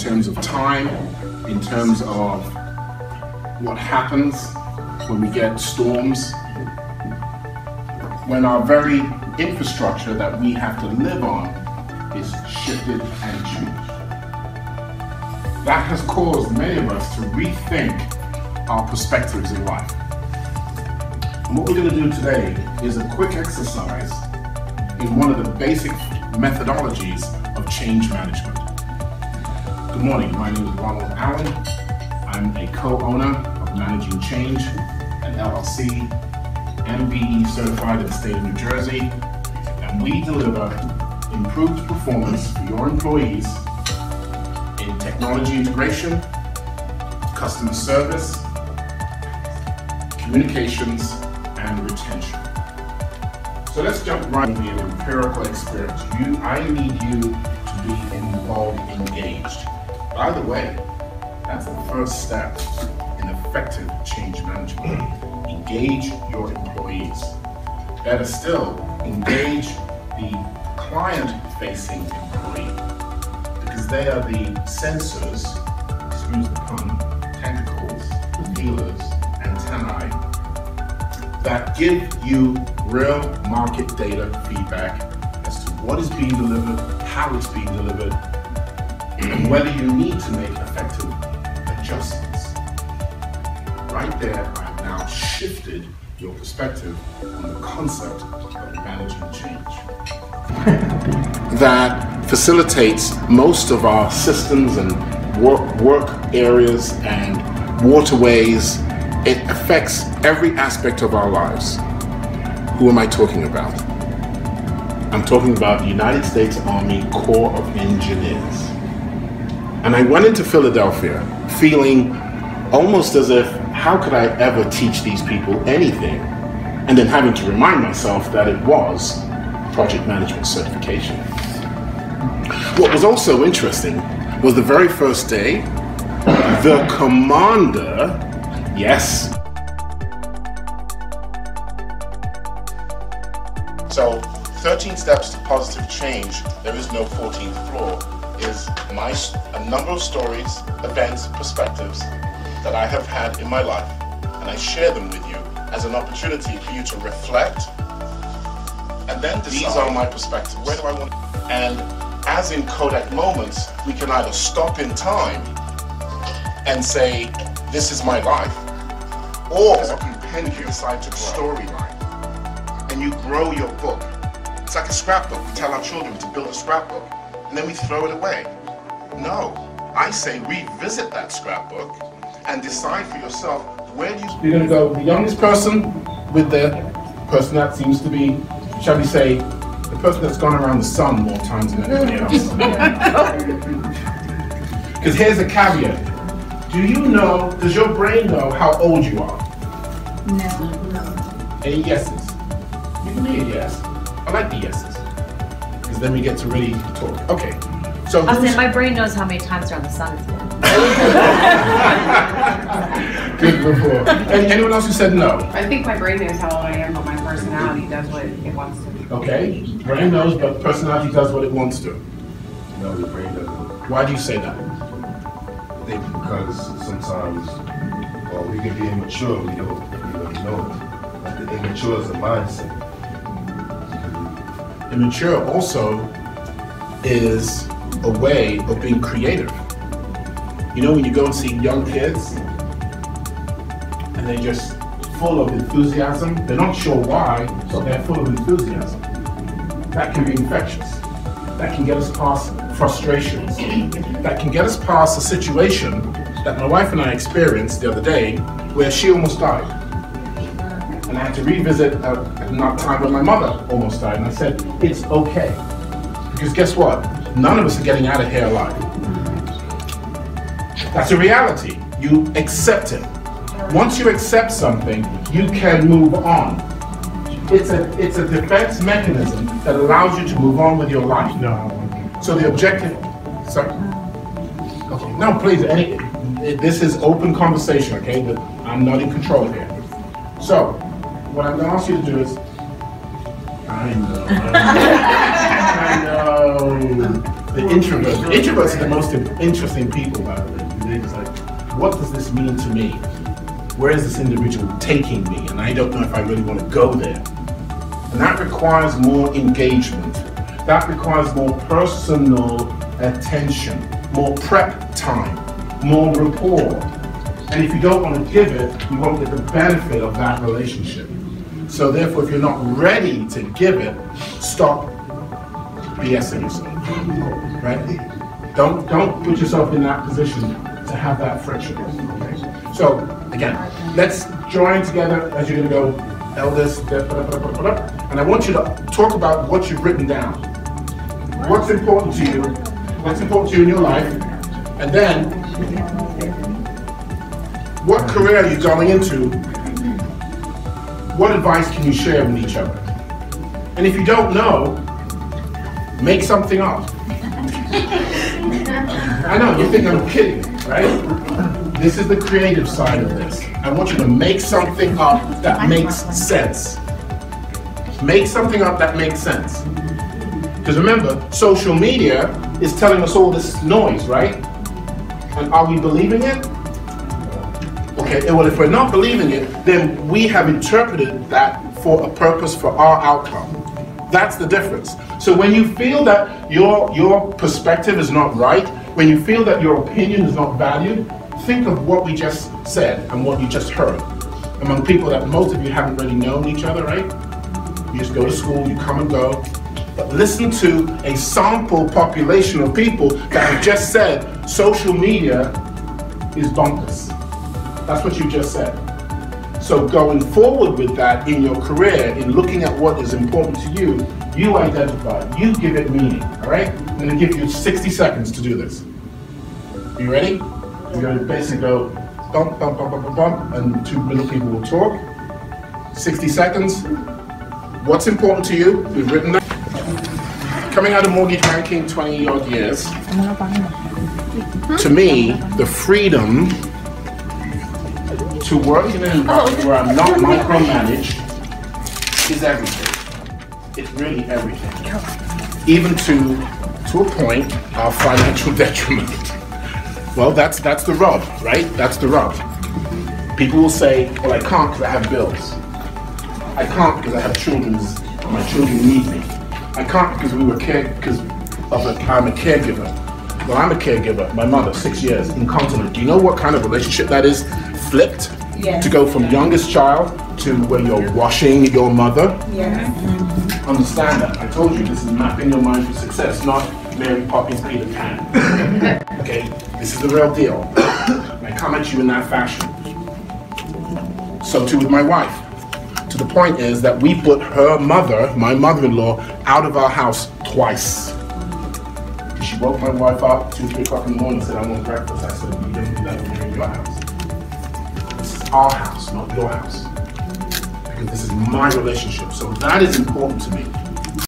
terms of time, in terms of what happens when we get storms, when our very infrastructure that we have to live on is shifted and changed. That has caused many of us to rethink our perspectives in life. And what we're going to do today is a quick exercise in one of the basic methodologies of change management. Good morning, my name is Ronald Allen. I'm a co-owner of ManagingChange, an LLC, MBE certified in the state of New Jersey, and we deliver improved performance for your employees in technology integration, customer service, communications, and retention. So let's jump right into an empirical experience. I need you to be involved, engaged. By the way, that's the first step in effective change management. Engage your employees. Better still, engage the client-facing employee, because they are the sensors, excuse the pun, tentacles, feelers, antennae, that give you real market data feedback as to what is being delivered, how it's being delivered, and whether you need to make effective adjustments. Right there, I have now shifted your perspective on the concept of managing change. That facilitates most of our systems and work areas and waterways. It affects every aspect of our lives. Who am I talking about? I'm talking about the United States Army Corps of Engineers. And I went into Philadelphia feeling almost as if, how could I ever teach these people anything? And then having to remind myself that it was project management certification. What was also interesting was the very first day, the commander, yes. So 13 steps to positive change, there is no 14th floor, is a number of stories, events, perspectives that I have had in my life, and I share them with you as an opportunity for you to reflect and then decide, these are my perspectives, where do I want? And as in Kodak moments, we can either stop in time and say, this is my life, or you decide to storyline, and you grow your book. It's like a scrapbook. We tell our children to build a scrapbook, and then we throw it away. No, I say revisit that scrapbook and decide for yourself, where do you... You're going to go the youngest person with the person that seems to be, shall we say, the person that's gone around the sun more times than anybody else. Because here's a caveat. Do you know, does your brain know how old you are? No. Any yeses? You can be a yes. I like the yeses. Because then we get to really talk. Okay. So I'll say my brain knows how many times around the sun it's been. Good rapport. Anyone else who said no? I think my brain knows how old I am, but my personality does what it wants to. Okay. Brain knows, but personality does what it wants to. No, the brain doesn't. Why do you say that? I think because sometimes, well, we can be immature, we don't know it. Like the immature is a mindset. Immature also is a way of being creative. You know, when you go and see young kids and they're just full of enthusiasm, they're not sure why, but they're full of enthusiasm. That can be infectious. That can get us past frustrations. That can get us past a situation that my wife and I experienced the other day where she almost died. And I had to revisit a time when my mother almost died, and I said, it's okay. Because guess what? None of us are getting out of here alive. That's a reality. You accept it. Once you accept something, you can move on. It's a defense mechanism that allows you to move on with your life. No. So the objective, sorry. Okay, no, please, this is open conversation, okay? But I'm not in control here. So, what I'm going to ask you to do is, I know. The introverts are the most interesting people, by the way. They're just like, what does this mean to me? Where is this individual taking me? And I don't know if I really want to go there. And that requires more engagement. That requires more personal attention, more prep time, more rapport. And if you don't want to give it, you won't get the benefit of that relationship. So therefore, if you're not ready to give it, stop BSing yourself, right? Don't put yourself in that position to have that friction, okay? So again, let's join together as you're gonna go, elders, and I want you to talk about what you've written down. What's important to you? What's important to you in your life? And then, what career are you going into? What advice can you share with each other? And if you don't know, make something up. I know, you think I'm kidding, right? This is the creative side of this. I want you to make something up that makes sense. Make something up that makes sense. Because remember, social media is telling us all this noise, right? And are we believing it? Okay, well, if we're not believing it, then we have interpreted that for a purpose for our outcome. That's the difference. So when you feel that your perspective is not right, when you feel that your opinion is not valued, think of what we just said and what you just heard. Among people that most of you haven't really known each other, right? You just go to school, you come and go. But listen to a sample population of people that have just said social media is bonkers. That's what you just said. So going forward with that in your career, in looking at what is important to you, you identify, you give it meaning, all right? I'm gonna give you 60 seconds to do this. You ready? You're gonna basically go bump, bump, bump, bump, bump, bump, and two middle people will talk. 60 seconds. What's important to you? We've written that. Coming out of mortgage banking 20 odd years, to me, the freedom to work in an environment where I'm not micromanaged is everything. It's really everything. Even to a point of financial detriment. Well, that's the rub, right? That's the rub. People will say, well, I can't because I have bills. I can't because I have children. My children need me. I can't because I'm a caregiver. Well, I'm a caregiver. My mother, 6 years, incontinent. Do you know what kind of relationship that is? Flipped? Yes. To go from youngest child to where you're washing your mother? Yes. Understand that. I told you this is mapping your mind for success, not Mary Poppins, Peter Pan. Okay? This is the real deal. I come at you in that fashion. So too with my wife. To the point is that we put her mother, my mother-in-law, out of our house twice. She woke my wife up 2, 3 o'clock in the morning and said, I want breakfast. I said, you didn't do that when you're in your house. This is our house, not your house. Because this is my relationship. So that is important to me.